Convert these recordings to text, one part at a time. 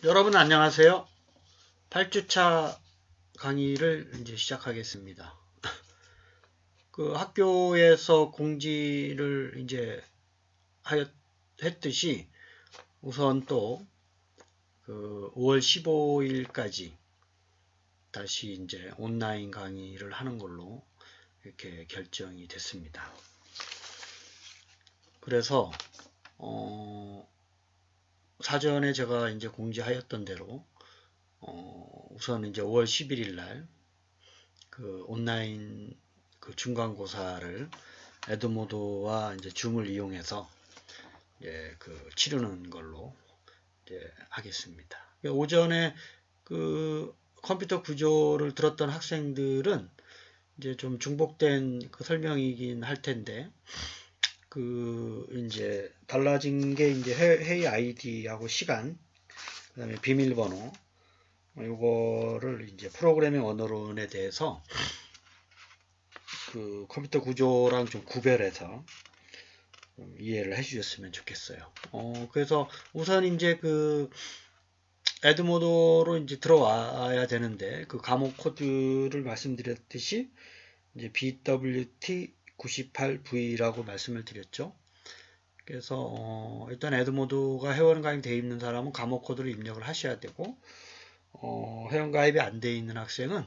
여러분 안녕하세요. 8주차 강의를 이제 시작하겠습니다. 그 학교에서 공지를 이제 했듯이 우선 또 그 5월 15일까지 다시 이제 온라인 강의를 하는 걸로 이렇게 결정이 됐습니다. 그래서 사전에 제가 이제 공지하였던 대로 우선 이제 5월 11일 날 그 온라인 그 중간고사를 에드모드와 이제 줌을 이용해서 그 치르는 걸로 이제 하겠습니다. 오전에 그 컴퓨터 구조를 들었던 학생들은 이제 좀 중복된 그 설명이긴 할 텐데 그 이제 달라진 게 이제 회의 아이디하고 시간, 그다음에 비밀번호 이거를 이제 프로그래밍 언어론에 대해서 그 컴퓨터 구조랑 좀 구별해서 이해를 해주셨으면 좋겠어요. 그래서 우선 이제 그 에드모드로 이제 들어와야 되는데 그 감옥 코드를 말씀드렸듯이 이제 BWT98V라고 말씀을 드렸죠. 그래서 일단 에드모드가 회원 가입 되어 있는 사람은 감옥 코드를 입력을 하셔야 되고 회원 가입이 안 되어 있는 학생은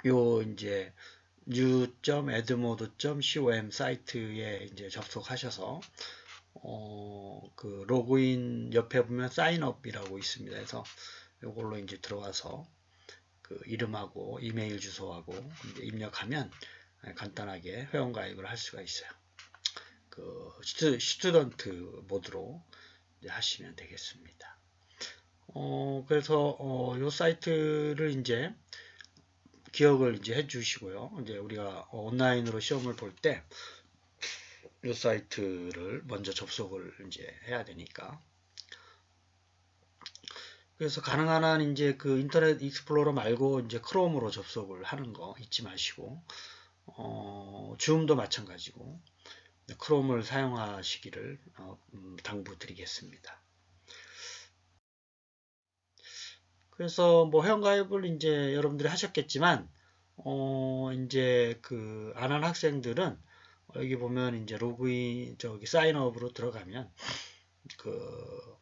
요 이제 new.edmodo.com 사이트에 이제 접속하셔서 그 로그인 옆에 보면 사인업이라고 있습니다. 그래서 이걸로 이제 들어와서 그 이름하고 이메일 주소하고 이제 입력하면 간단하게 회원 가입을 할 수가 있어요. 그 스튜던트 모드로 이제 하시면 되겠습니다. 그래서 이 사이트를 이제 기억을 이제 해주시고요. 이제 우리가 온라인으로 시험을 볼 때 이 사이트를 먼저 접속을 이제 해야 되니까. 그래서 가능한 한 이제 그 인터넷 익스플로러 말고 이제 크롬으로 접속을 하는 거 잊지 마시고, 줌도 마찬가지고 크롬을 사용하시기를 당부드리겠습니다. 그래서 뭐 회원가입을 이제 여러분들이 하셨겠지만, 이제 그 안 한 학생들은 여기 보면 이제 로그인 저기 사인업으로 들어가면 그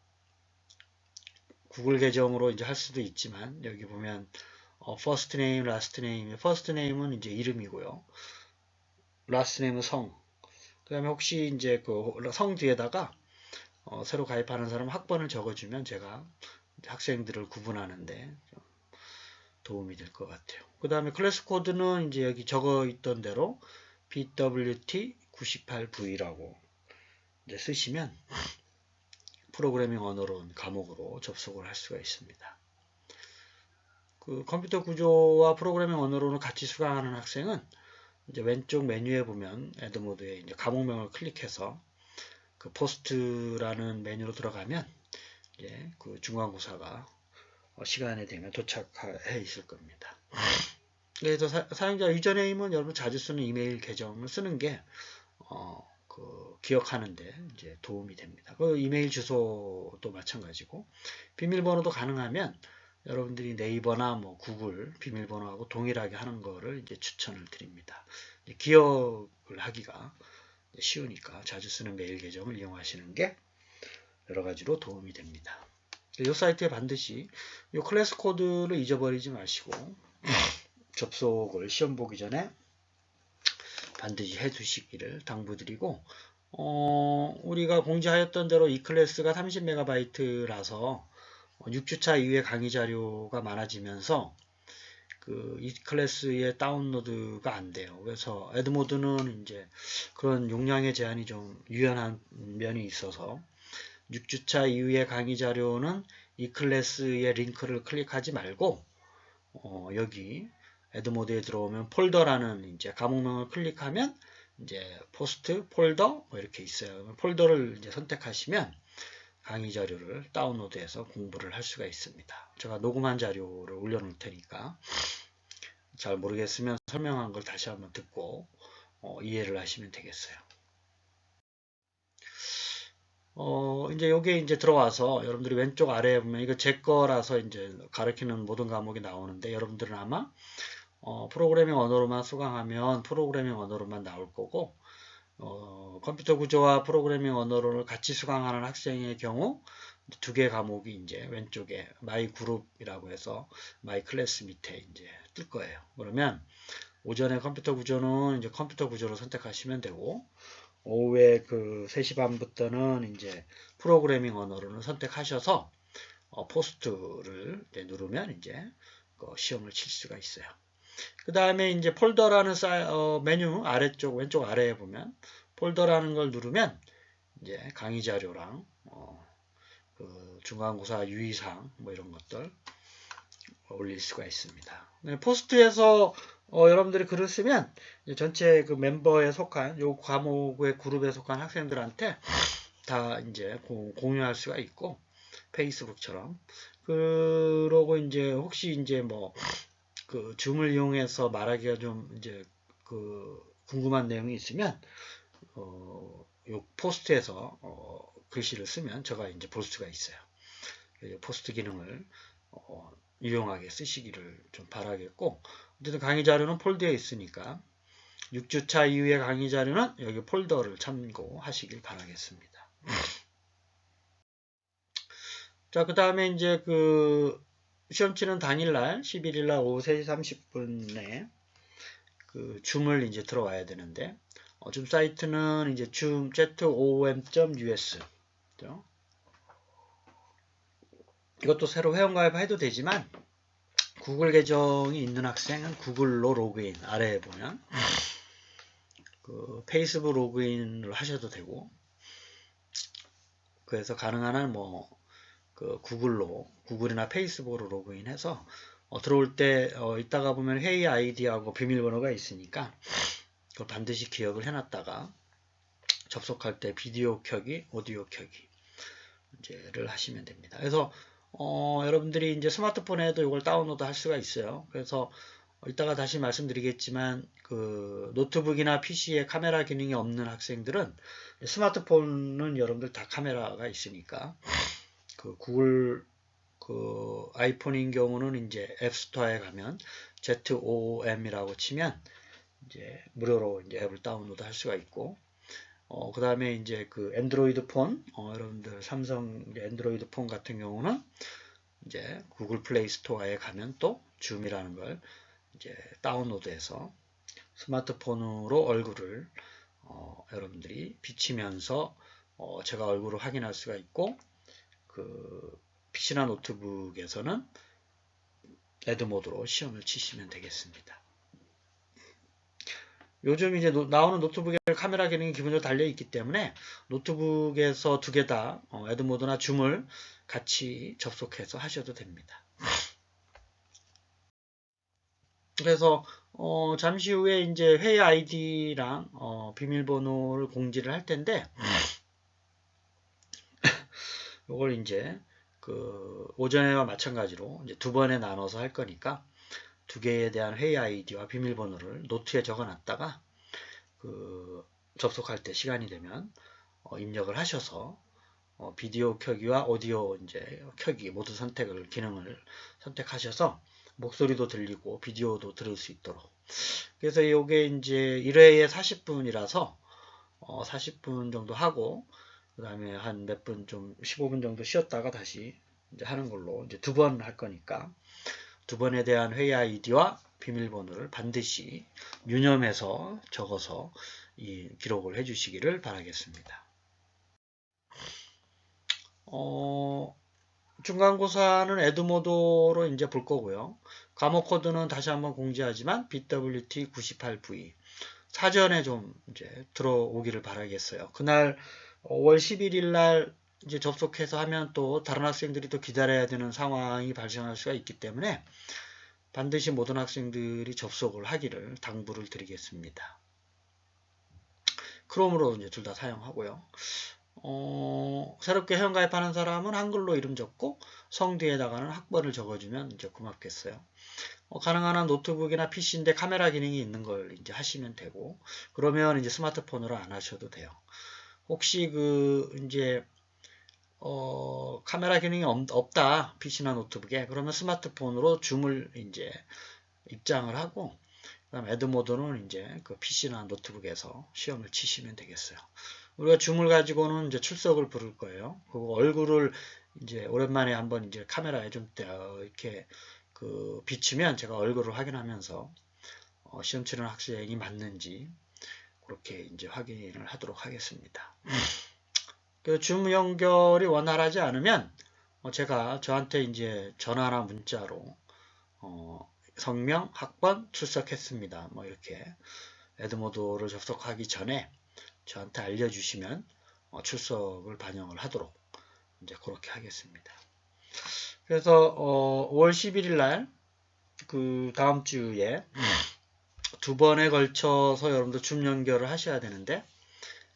구글 계정으로 이제 할 수도 있지만 여기 보면 first name, last name, first name은 이제 이름이고요. last name은 성. 그다음에 혹시 이제 그 성 뒤에다가 새로 가입하는 사람 학번을 적어주면 제가 학생들을 구분하는데 도움이 될 것 같아요. 그 다음에 클래스 코드는 이제 여기 적어 있던 대로 BWT98V라고 이제 쓰시면 프로그래밍 언어론 과목으로 접속을 할 수가 있습니다. 그 컴퓨터 구조와 프로그래밍 언어론을 같이 수강하는 학생은 이제 왼쪽 메뉴에 보면 에드모드에 이제 과목명을 클릭해서 그 포스트라는 메뉴로 들어가면 이제 그 중간고사가 시간이 되면 도착해 있을 겁니다. 그래서 사용자 유저네임은 여러분 자주 쓰는 이메일 계정을 쓰는 게 그 기억하는데 이제 도움이 됩니다. 그 이메일 주소도 마찬가지고 비밀번호도 가능하면 여러분들이 네이버나 뭐 구글 비밀번호하고 동일하게 하는 거를 이제 추천을 드립니다. 기억을 하기가 쉬우니까 자주 쓰는 메일 계정을 이용하시는 게 여러 가지로 도움이 됩니다. 이 사이트에 반드시 이 클래스 코드를 잊어버리지 마시고 접속을 시험 보기 전에 반드시 해두시기를 당부드리고 우리가 공지하였던 대로 이 클래스가 30MB라서 6주차 이후에 강의 자료가 많아지면서 그 이 클래스의 다운로드가 안 돼요. 그래서 에드모드는 이제 그런 용량의 제한이 좀 유연한 면이 있어서 6주차 이후의 강의 자료는 이 클래스의 링크를 클릭하지 말고 여기 에드모드에 들어오면 폴더라는 이제 과목명을 클릭하면 이제 포스트, 폴더 뭐 이렇게 있어요. 폴더를 이제 선택하시면 강의 자료를 다운로드해서 공부를 할 수가 있습니다. 제가 녹음한 자료를 올려놓을 테니까 잘 모르겠으면 설명한 걸 다시 한번 듣고 이해를 하시면 되겠어요. 이제 요게 이제 들어와서 여러분들이 왼쪽 아래에 보면 이거 제 거라서 이제 가르치는 모든 과목이 나오는데 여러분들은 아마 프로그래밍 언어로만 수강하면 프로그래밍 언어로만 나올 거고 컴퓨터 구조와 프로그래밍 언어를 같이 수강하는 학생의 경우 두 개 과목이 이제 왼쪽에 마이 그룹이라고 해서 마이 클래스 밑에 이제 뜰 거예요. 그러면 오전에 컴퓨터 구조는 이제 컴퓨터 구조로 선택하시면 되고 오후에 그 3시 반부터는 이제 프로그래밍 언어로는 선택하셔서 포스트를 이제 누르면 이제 시험을 칠 수가 있어요. 그 다음에 이제 폴더라는 메뉴 아래쪽 왼쪽 아래에 보면 폴더라는 걸 누르면 이제 강의 자료랑 그 중간고사 유의사항 뭐 이런 것들 올릴 수가 있습니다. 네, 포스트에서 여러분들이 글을 쓰면 전체 그 멤버에 속한 요 과목의 그룹에 속한 학생들한테 다 이제 공유할 수가 있고 페이스북처럼 그러고 이제 혹시 이제 뭐 그 줌을 이용해서 말하기가 좀 이제 그 궁금한 내용이 있으면 요 포스트에서 글씨를 쓰면 제가 이제 볼 수가 있어요. 포스트 기능을 유용하게 쓰시기를 좀 바라겠고 어쨌든 강의 자료는 폴더에 있으니까 6주차 이후의 강의 자료는 여기 폴더를 참고하시길 바라겠습니다. 자, 그 다음에 이제 그 시험 치는 당일날 11일날 오후 3시 30분에 그 줌을 이제 들어와야 되는데 줌 사이트는 이제 줌 zoom.us 이것도 새로 회원가입해도 되지만 구글 계정이 있는 학생은 구글로 로그인 아래에 보면 그 페이스북 로그인을 하셔도 되고 그래서 가능한 한 뭐 그 구글이나 페이스북으로 로그인해서 들어올 때 이따가 보면 회의 아이디하고 비밀번호가 있으니까 그걸 반드시 기억을 해놨다가 접속할 때 비디오 켜기, 오디오 켜기 이제를 하시면 됩니다. 그래서 여러분들이 이제 스마트폰에도 이걸 다운로드 할 수가 있어요. 그래서 이따가 다시 말씀드리겠지만 그 노트북이나 PC에 카메라 기능이 없는 학생들은 스마트폰은 여러분들 다 카메라가 있으니까 그 구글 그 아이폰인 경우는 이제 앱스토어에 가면 ZOOM이라고 치면 이제 무료로 이제 앱을 다운로드 할 수가 있고 그 다음에 이제 그 안드로이드 폰 여러분들 삼성 안드로이드 폰 같은 경우는 이제 구글 플레이 스토어에 가면 또 줌이라는 걸 이제 다운로드해서 스마트폰으로 얼굴을 여러분들이 비치면서 제가 얼굴을 확인할 수가 있고 그 PC나 노트북에서는 에드모드로 시험을 치시면 되겠습니다. 요즘 이제 나오는 노트북에 카메라 기능이 기본적으로 달려있기 때문에 노트북에서 두 개 다 에드모드나 줌을 같이 접속해서 하셔도 됩니다. 그래서 잠시 후에 이제 회의 아이디랑 비밀번호를 공지를 할 텐데 이걸 이제 그 오전에와 마찬가지로 이제 두 번에 나눠서 할 거니까 두 개에 대한 회의 아이디와 비밀번호를 노트에 적어놨다가 그 접속할 때 시간이 되면 입력을 하셔서 비디오 켜기와 오디오 이제 켜기 모두 기능을 선택하셔서 목소리도 들리고 비디오도 들을 수 있도록. 그래서 이게 이제 1회에 40분이라서 40분 정도 하고 그 다음에 한 몇 분 좀 15분 정도 쉬었다가 다시 이제 하는 걸로 이제 두 번 할 거니까 두 번에 대한 회의 아이디와 비밀번호를 반드시 유념해서 적어서 이 기록을 해 주시기를 바라겠습니다. 중간고사는 에드모드로 이제 볼 거고요. 과목 코드는 다시 한번 공지하지만 BWT 98V 사전에 좀 이제 들어오기를 바라겠어요. 그날 5월 11일 날 이제 접속해서 하면 또 다른 학생들이 또 기다려야 되는 상황이 발생할 수가 있기 때문에 반드시 모든 학생들이 접속을 하기를 당부를 드리겠습니다. 크롬으로 이제 둘 다 사용하고요. 새롭게 회원가입하는 사람은 한글로 이름 적고 성 뒤에다가는 학번을 적어주면 이제 고맙겠어요. 가능한 한 노트북이나 PC인데 카메라 기능이 있는 걸 이제 하시면 되고, 그러면 이제 스마트폰으로 안 하셔도 돼요. 혹시 그 이제 카메라 기능이 없다. PC나 노트북에. 그러면 스마트폰으로 줌을 이제 입장을 하고, 그다음 에드모드는 이제 그 PC나 노트북에서 시험을 치시면 되겠어요. 우리가 줌을 가지고는 이제 출석을 부를 거예요. 그리고 얼굴을 이제 오랜만에 한번 이제 카메라에 좀 이렇게 그 비추면 제가 얼굴을 확인하면서 시험 치는 학생이 맞는지 그렇게 이제 확인을 하도록 하겠습니다. 그 줌 연결이 원활하지 않으면 제가 저한테 이제 전화나 문자로 성명, 학번, 출석했습니다. 뭐 이렇게 에드모드를 접속하기 전에 저한테 알려주시면 출석을 반영을 하도록 이제 그렇게 하겠습니다. 그래서 5월 11일 날 그 다음 주에 두 번에 걸쳐서 여러분들 줌 연결을 하셔야 되는데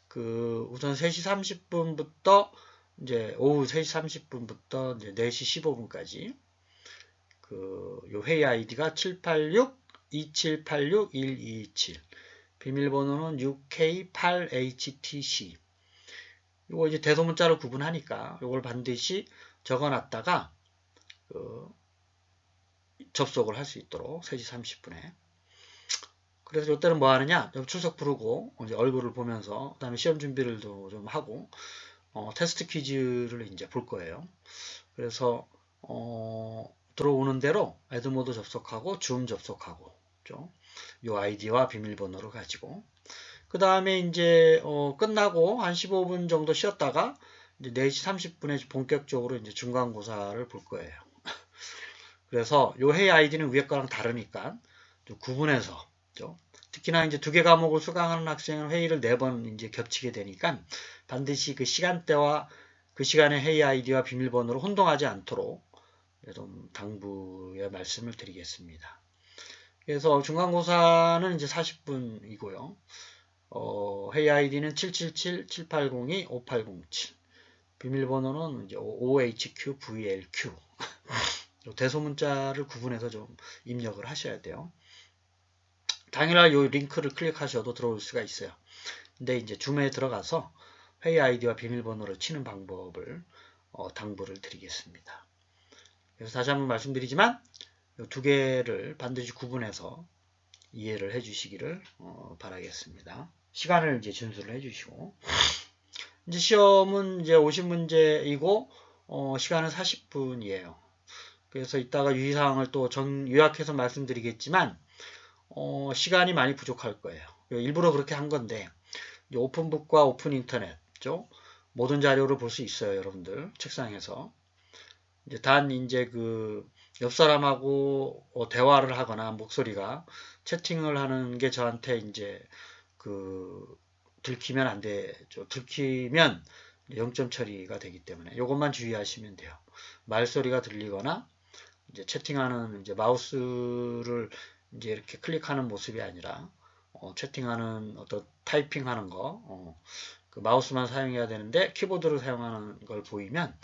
그 우선 3시 30분부터 이제 오후 3시 30분부터 이제 4시 15분까지 그 요 회의 아이디가 786-2786-1227 비밀번호는 UK8HTC 요거 이제 대소문자로 구분하니까 요걸 반드시 적어놨다가 접속을 할 수 있도록 3시 30분에 그래서 이때는 뭐 하느냐 출석 부르고 이제 얼굴을 보면서 그 다음에 시험 준비를 좀 하고 테스트 퀴즈를 이제 볼 거예요. 그래서 들어오는 대로 에드모드 접속하고 줌 접속하고 요 아이디와 비밀번호를 가지고 그 다음에 이제 끝나고 한 15분 정도 쉬었다가 이제 4시 30분에 본격적으로 이제 중간고사를 볼 거예요. 그래서 요 회의 아이디는 위에 거랑 다르니까 좀 구분해서 특히나 이제 2개 과목을 수강하는 학생은 회의를 4번 이제 겹치게 되니까 반드시 그 시간대와 그 시간의 회의 아이디와 비밀번호를 혼동하지 않도록 좀 당부의 말씀을 드리겠습니다. 그래서 중간고사는 이제 40분이고요. 회의 아이디는 777-7802-5807 비밀번호는 이제 OHQVLQ 대소문자를 구분해서 좀 입력을 하셔야 돼요. 당일날 이 링크를 클릭하셔도 들어올 수가 있어요. 근데 이제 줌에 들어가서 회의 아이디와 비밀번호를 치는 방법을 당부를 드리겠습니다. 그래서 다시 한번 말씀드리지만 이 2개를 반드시 구분해서 이해를 해주시기를 바라겠습니다. 시간을 이제 준수를 해주시고 이제 시험은 이제 50문제이고 시간은 40분이에요. 그래서 이따가 유의사항을 또 요약해서 말씀드리겠지만 시간이 많이 부족할 거예요. 일부러 그렇게 한 건데 오픈북과 오픈 인터넷 모든 자료를 볼 수 있어요, 여러분들 책상에서. 이제 단 이제 그 옆 사람하고 대화를 하거나 목소리가 채팅을 하는 게 저한테 이제 그 들키면 안 되죠. 들키면 0점 처리가 되기 때문에 이것만 주의하시면 돼요. 말소리가 들리거나 이제 채팅하는 이제 마우스를 이제 이렇게 클릭하는 모습이 아니라 채팅하는 어떤 타이핑하는 거 그 마우스만 사용해야 되는데 키보드를 사용하는 걸 보이면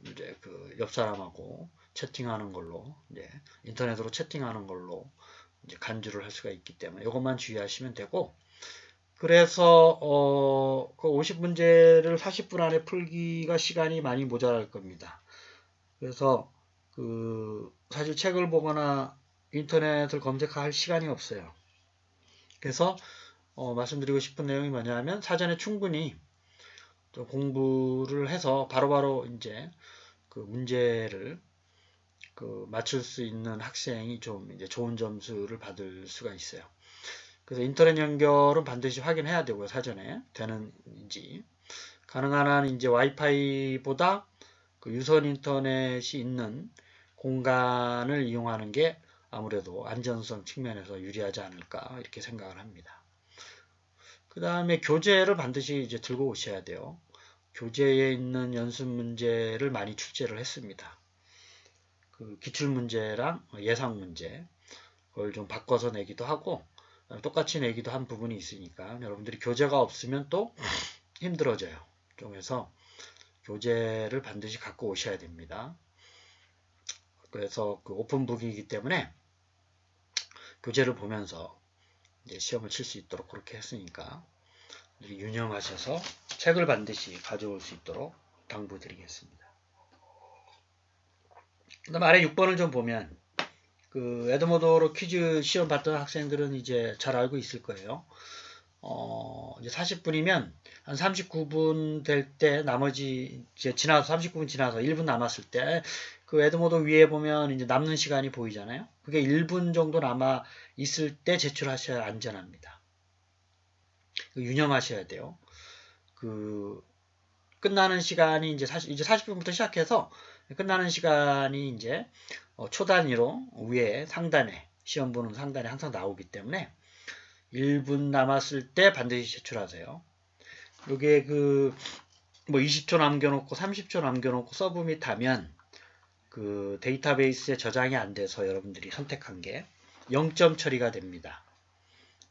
이제 그 옆 사람하고 채팅하는 걸로 이제 인터넷으로 채팅하는 걸로 이제 간주를 할 수가 있기 때문에 이것만 주의하시면 되고 그래서 그 50문제를 40분 안에 풀기가 시간이 많이 모자랄 겁니다. 그래서 그 사실 책을 보거나 인터넷을 검색할 시간이 없어요. 그래서 말씀드리고 싶은 내용이 뭐냐면 사전에 충분히 좀 공부를 해서 바로바로 이제 그 문제를 그 맞출 수 있는 학생이 좀 이제 좋은 점수를 받을 수가 있어요. 그래서 인터넷 연결은 반드시 확인해야 되고요. 사전에 되는지 가능한 한 이제 와이파이보다 그 유선 인터넷이 있는 공간을 이용하는 게 아무래도 안전성 측면에서 유리하지 않을까 이렇게 생각을 합니다. 그 다음에 교재를 반드시 이제 들고 오셔야 돼요. 교재에 있는 연습 문제를 많이 출제를 했습니다. 그 기출 문제랑 예상 문제 그걸 좀 바꿔서 내기도 하고 똑같이 내기도 한 부분이 있으니까 여러분들이 교재가 없으면 또 힘들어져요. 좀 해서 교재를 반드시 갖고 오셔야 됩니다. 그래서 그 오픈북이기 때문에 교재를 보면서 이제 시험을 칠 수 있도록 그렇게 했으니까 유념하셔서 책을 반드시 가져올 수 있도록 당부드리겠습니다. 그다음 아래 6번을 좀 보면 그 에드모도로 퀴즈 시험 봤던 학생들은 이제 잘 알고 있을 거예요. 이제 40분이면 한 39분 될 때 나머지 이제 지나서 39분 지나서 1분 남았을 때 그 에드모도 위에 보면 이제 남는 시간이 보이잖아요. 그게 1분 정도 남아 있을 때 제출하셔야 안전합니다. 유념하셔야 돼요. 그 끝나는 시간이 이제 40분부터 시작해서 끝나는 시간이 이제 초 단위로 위에 상단에 시험 보는 상단에 항상 나오기 때문에 1분 남았을 때 반드시 제출하세요. 요게 뭐 20초 남겨놓고 30초 남겨놓고 서브밋 하면 그 데이터베이스에 저장이 안 돼서 여러분들이 선택한 게 0점 처리가 됩니다.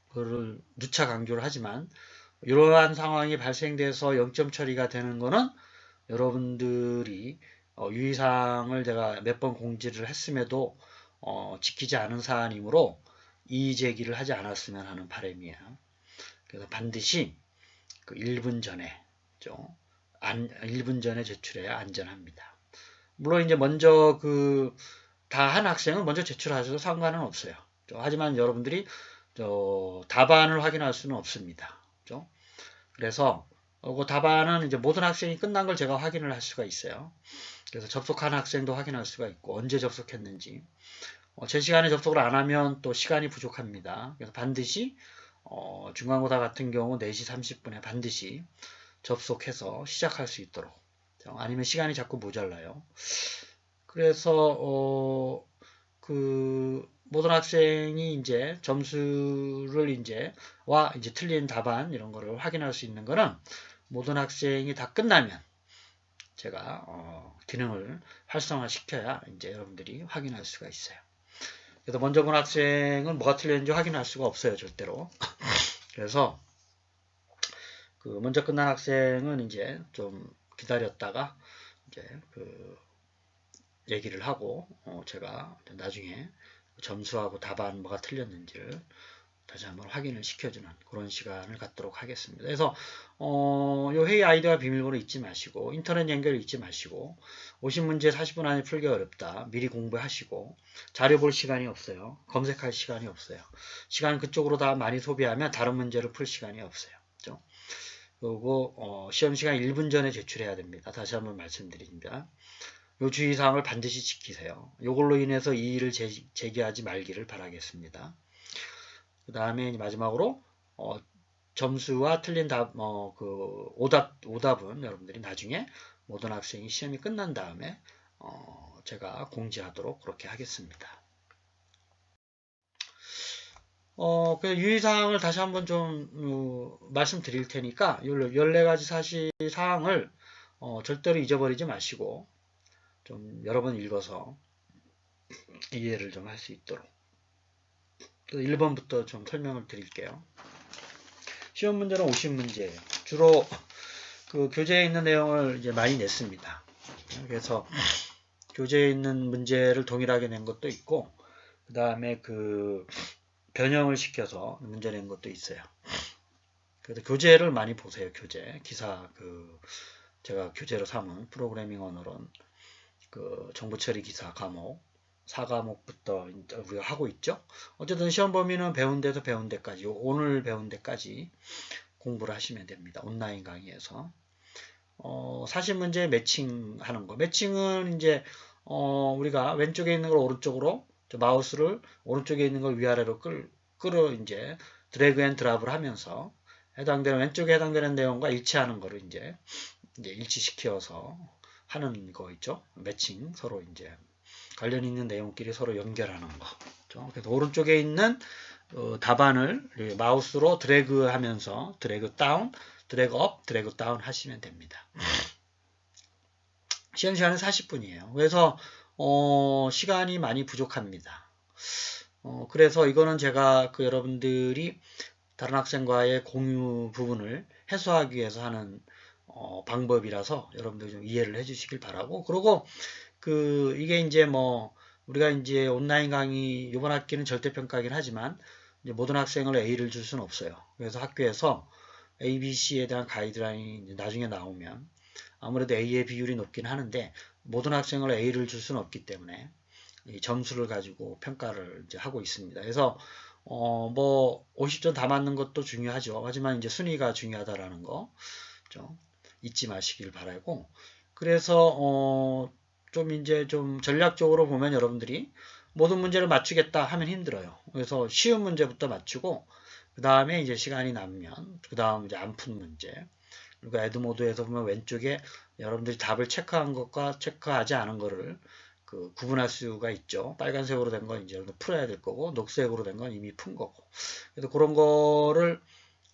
그거를 누차 강조를 하지만 이러한 상황이 발생돼서 0점 처리가 되는 거는 여러분들이 유의사항을 제가 몇 번 공지를 했음에도 지키지 않은 사안이므로 이의 제기를 하지 않았으면 하는 바람이에요. 그래서 반드시 그 1분 전에 1분 전에 제출해야 안전합니다. 물론 이제 먼저 다 한 학생은 먼저 제출하셔도 상관은 없어요. 하지만 여러분들이 답안을 확인할 수는 없습니다. 그래서 그 답안은 이제 모든 학생이 끝난 걸 제가 확인을 할 수가 있어요. 그래서 접속한 학생도 확인할 수가 있고 언제 접속했는지. 제 시간에 접속을 안 하면 또 시간이 부족합니다. 그래서 반드시 중간고사 같은 경우 4시 30분에 반드시 접속해서 시작할 수 있도록. 아니면 시간이 자꾸 모자라요. 그래서 모든 학생이 이제 점수를 이제 틀린 답안 이런 거를 확인할 수 있는 거는 모든 학생이 다 끝나면 제가 기능을 활성화시켜야 이제 여러분들이 확인할 수가 있어요. 그래서 먼저 본 학생은 뭐가 틀렸는지 확인할 수가 없어요, 절대로. 그래서 먼저 끝난 학생은 이제 좀 기다렸다가 이제 얘기를 하고 제가 나중에 점수하고 답안 뭐가 틀렸는지를 다시 한번 확인을 시켜주는 그런 시간을 갖도록 하겠습니다. 그래서 요 회의 아이디와 비밀번호 잊지 마시고 인터넷 연결 잊지 마시고 오신 문제 40분 안에 풀기 어렵다. 미리 공부하시고 자료 볼 시간이 없어요. 검색할 시간이 없어요. 시간 그쪽으로 다 많이 소비하면 다른 문제를 풀 시간이 없어요. 그렇죠? 그리고 시험 시간 1분 전에 제출해야 됩니다. 다시 한번 말씀드립니다. 요 주의사항을 반드시 지키세요. 요걸로 인해서 이의를 제기하지 말기를 바라겠습니다. 그 다음에 마지막으로 점수와 틀린 오답은 여러분들이 나중에 모든 학생이 시험이 끝난 다음에 제가 공지하도록 그렇게 하겠습니다. 그 유의사항을 다시 한번 좀 말씀드릴 테니까 14가지 사항을 절대로 잊어버리지 마시고 좀 여러 번 읽어서 이해를 좀 할 수 있도록 1번부터 좀 설명을 드릴게요. 시험 문제는 50문제예요. 주로 교재에 있는 내용을 이제 많이 냈습니다. 그래서 교재에 있는 문제를 동일하게 낸 것도 있고 그 다음에 변형을 시켜서 문제 낸 것도 있어요. 그래서 교재를 많이 보세요. 교재 기사 제가 교재로 삼은 프로그래밍 언어론 정보처리 기사 과목 4과목부터 우리가 하고 있죠. 어쨌든 시험 범위는 배운 데서 배운 데까지 오늘 배운 데까지 공부를 하시면 됩니다. 온라인 강의에서 40문제 매칭하는 거. 매칭은 이제 우리가 왼쪽에 있는 걸 오른쪽으로 마우스를 오른쪽에 있는 걸 위아래로 끌어 이제 드래그 앤 드랍을 하면서 왼쪽에 해당되는 내용과 일치하는 거를 이제 일치시켜서 하는 거 있죠. 매칭 서로 이제 관련 있는 내용끼리 서로 연결하는 거. 그래서 오른쪽에 있는 답안을 마우스로 드래그 하면서 드래그 다운, 드래그 업, 드래그 다운 하시면 됩니다. 시험 시간은 40분이에요. 그래서 시간이 많이 부족합니다. 그래서 이거는 제가 여러분들이 다른 학생과의 공유 부분을 해소하기 위해서 하는 방법이라서 여러분들 좀 이해를 해주시길 바라고. 그리고 이게 이제 우리가 이제 온라인 강의 이번 학기는 절대평가이긴 하지만 이제 모든 학생을 A를 줄 수는 없어요. 그래서 학교에서 ABC에 대한 가이드라인이 나중에 나오면 아무래도 A의 비율이 높긴 하는데 모든 학생을 A를 줄 수는 없기 때문에 이 점수를 가지고 평가를 이제 하고 있습니다. 그래서 뭐 50점 다 맞는 것도 중요하죠. 하지만 이제 순위가 중요하다라는 거 좀 잊지 마시길 바라고. 그래서 좀 이제 좀 전략적으로 보면 여러분들이 모든 문제를 맞추겠다 하면 힘들어요. 그래서 쉬운 문제부터 맞추고 그 다음에 이제 시간이 남면 그 다음 이제 안 푼 문제, 그리고 에드모드에서 보면 왼쪽에 여러분들이 답을 체크한 것과 체크하지 않은 거를 그 구분할 수가 있죠. 빨간색으로 된 건 이제 풀어야 될 거고, 녹색으로 된 건 이미 푼 거고. 그래서 그런 거를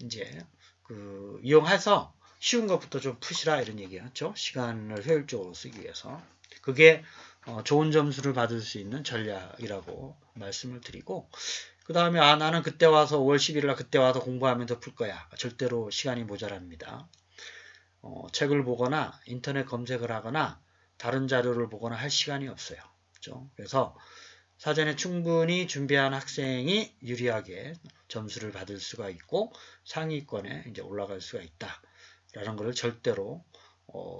이제 그 이용해서 쉬운 것부터 좀 푸시라 이런 얘기였죠. 시간을 효율적으로 쓰기 위해서. 그게 좋은 점수를 받을 수 있는 전략이라고 말씀을 드리고, 그 다음에 나는 그때 와서 5월 11일 날 그때 와서 공부하면서 풀 거야. 절대로 시간이 모자랍니다. 책을 보거나 인터넷 검색을 하거나 다른 자료를 보거나 할 시간이 없어요. 그렇죠? 그래서 사전에 충분히 준비한 학생이 유리하게 점수를 받을 수가 있고 상위권에 이제 올라갈 수가 있다라는 것을 절대로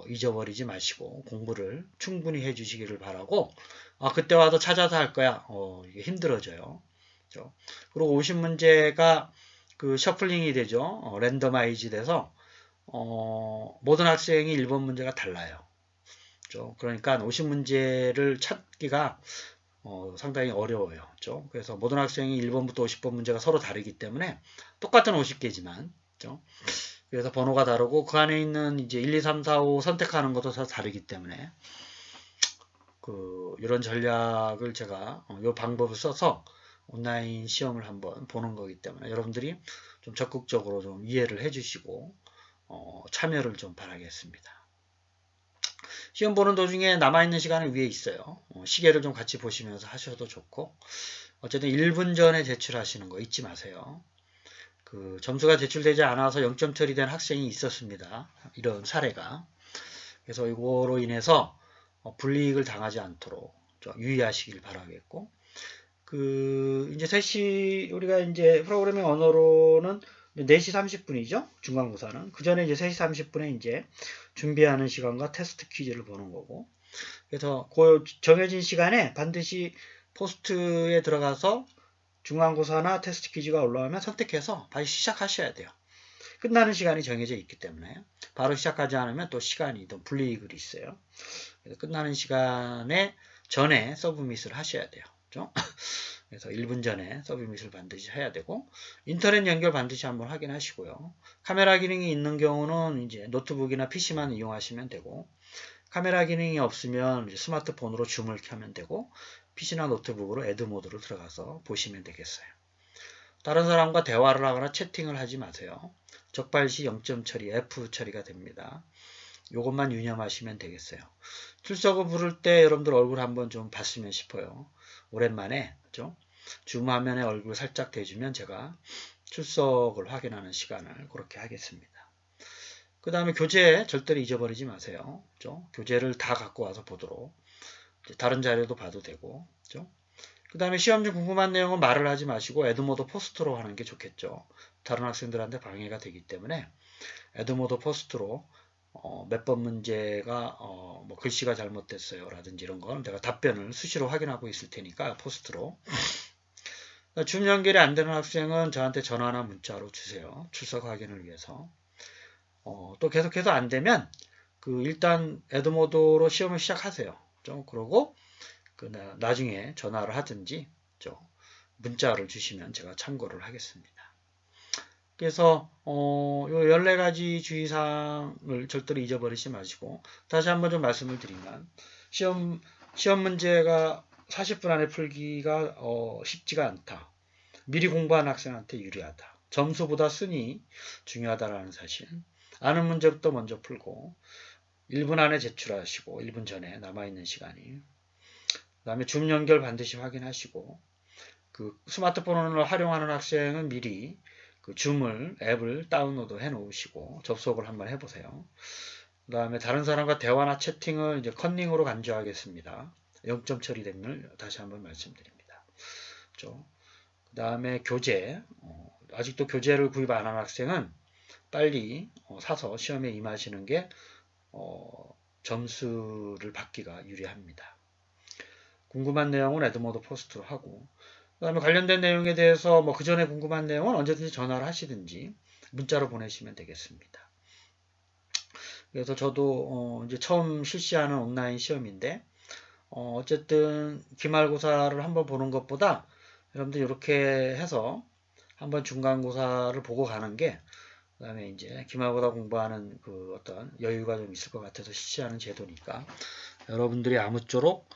잊어버리지 마시고 공부를 충분히 해주시기를 바라고, 그때 와서 찾아서 할 거야. 이게 힘들어져요. 그렇죠? 그리고 50문제가 그 셔플링이 되죠. 랜더마이즈 돼서 모든 학생이 1번 문제가 달라요. 그렇죠? 그러니까 50문제를 찾기가 상당히 어려워요. 그렇죠? 그래서 모든 학생이 1번부터 50번 문제가 서로 다르기 때문에 똑같은 50개지만, 그렇죠? 그래서 번호가 다르고 그 안에 있는 이제 1, 2, 3, 4, 5 선택하는 것도 다 다르기 때문에 이런 전략을 제가 이 방법을 써서 온라인 시험을 한번 보는 거기 때문에 여러분들이 좀 적극적으로 좀 이해를 해주시고 참여를 좀 바라겠습니다. 시험 보는 도중에 남아있는 시간은 위에 있어요. 시계를 좀 같이 보시면서 하셔도 좋고, 어쨌든 1분 전에 제출하시는 거 잊지 마세요. 그 점수가 제출되지 않아서 0점 처리된 학생이 있었습니다. 이런 사례가. 그래서 이거로 인해서 불이익을 당하지 않도록 좀 유의하시길 바라겠고, 이제 3시, 우리가 이제 프로그래밍 언어로는 4시 30분이죠. 중간고사는. 그 전에 이제 3시 30분에 이제 준비하는 시간과 테스트 퀴즈를 보는 거고. 그래서 그 정해진 시간에 반드시 포스트에 들어가서 중간고사나 테스트 퀴즈가 올라오면 선택해서 다시 시작하셔야 돼요. 끝나는 시간이 정해져 있기 때문에 바로 시작하지 않으면 또 시간이 또 불이익이 있어요. 그래서 끝나는 시간에 전에 서브밋을 하셔야 돼요. 그렇죠? 그래서 1분 전에 서브밋을 반드시 해야 되고, 인터넷 연결 반드시 한번 확인하시고요. 카메라 기능이 있는 경우는 이제 노트북이나 PC만 이용하시면 되고, 카메라 기능이 없으면 스마트폰으로 줌을 켜면 되고, PC나 노트북으로 에드모드로 들어가서 보시면 되겠어요. 다른 사람과 대화를 하거나 채팅을 하지 마세요. 적발시 0점 처리, F 처리가 됩니다. 이것만 유념하시면 되겠어요. 출석을 부를 때 여러분들 얼굴 한번 좀 봤으면 싶어요. 오랜만에, 그죠? 줌 화면에 얼굴 살짝 대주면 제가 출석을 확인하는 시간을 그렇게 하겠습니다. 그 다음에 교재 절대로 잊어버리지 마세요. 그죠? 교재를 다 갖고 와서 보도록. 다른 자료도 봐도 되고. 그죠? 그 다음에 시험 중 궁금한 내용은 말을 하지 마시고 에드모드 포스트로 하는 게 좋겠죠. 다른 학생들한테 방해가 되기 때문에 에드모드 포스트로 몇 번 문제가 뭐 글씨가 잘못됐어요 라든지 이런 건 내가 답변을 수시로 확인하고 있을 테니까 포스트로. 줌 연결이 안 되는 학생은 저한테 전화나 문자로 주세요. 출석 확인을 위해서. 또 계속해서 안 되면 일단 에드모드로 시험을 시작하세요. 좀 그러고 나중에 전화를 하든지 문자를 주시면 제가 참고를 하겠습니다. 그래서 요 14가지 주의사항을 절대로 잊어버리지 마시고, 다시 한번 좀 말씀을 드리면 시험 문제가 40분 안에 풀기가 쉽지가 않다. 미리 공부한 학생한테 유리하다. 점수보다 순위 중요하다라는 사실. 아는 문제부터 먼저 풀고 1분 안에 제출하시고 1분 전에 남아있는 시간이. 그 다음에 줌 연결 반드시 확인하시고, 스마트폰을 활용하는 학생은 미리 앱을 다운로드 해 놓으시고 접속을 한번 해보세요. 그 다음에 다른 사람과 대화나 채팅을 이제 컨닝으로 간주하겠습니다. 0점 처리됨을 다시 한번 말씀드립니다. 그 다음에 교재, 아직도 교재를 구입 안 한 학생은 빨리 사서 시험에 임하시는 게 점수를 받기가 유리합니다. 궁금한 내용은 에드모드 포스트로 하고, 그 다음에 관련된 내용에 대해서 그 전에 궁금한 내용은 언제든지 전화를 하시든지 문자로 보내시면 되겠습니다. 그래서 저도 이제 처음 실시하는 온라인 시험인데, 어쨌든 기말고사를 한번 보는 것보다 여러분들 이렇게 해서 한번 중간고사를 보고 가는 게, 그 다음에 이제 기말고사 공부하는 그 어떤 여유가 좀 있을 것 같아서 실시하는 제도니까, 여러분들이 아무쪼록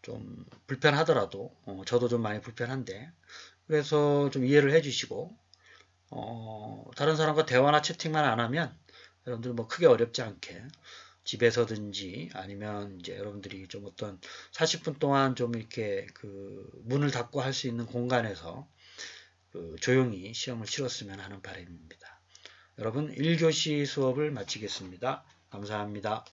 좀 불편하더라도, 저도 좀 많이 불편한데, 그래서 좀 이해를 해주시고, 다른 사람과 대화나 채팅만 안 하면 여러분들 크게 어렵지 않게 집에서든지 아니면 이제 여러분들이 좀 어떤 40분 동안 좀 이렇게 그 문을 닫고 할 수 있는 공간에서 조용히 시험을 치렀으면 하는 바람입니다. 여러분 1교시 수업을 마치겠습니다. 감사합니다.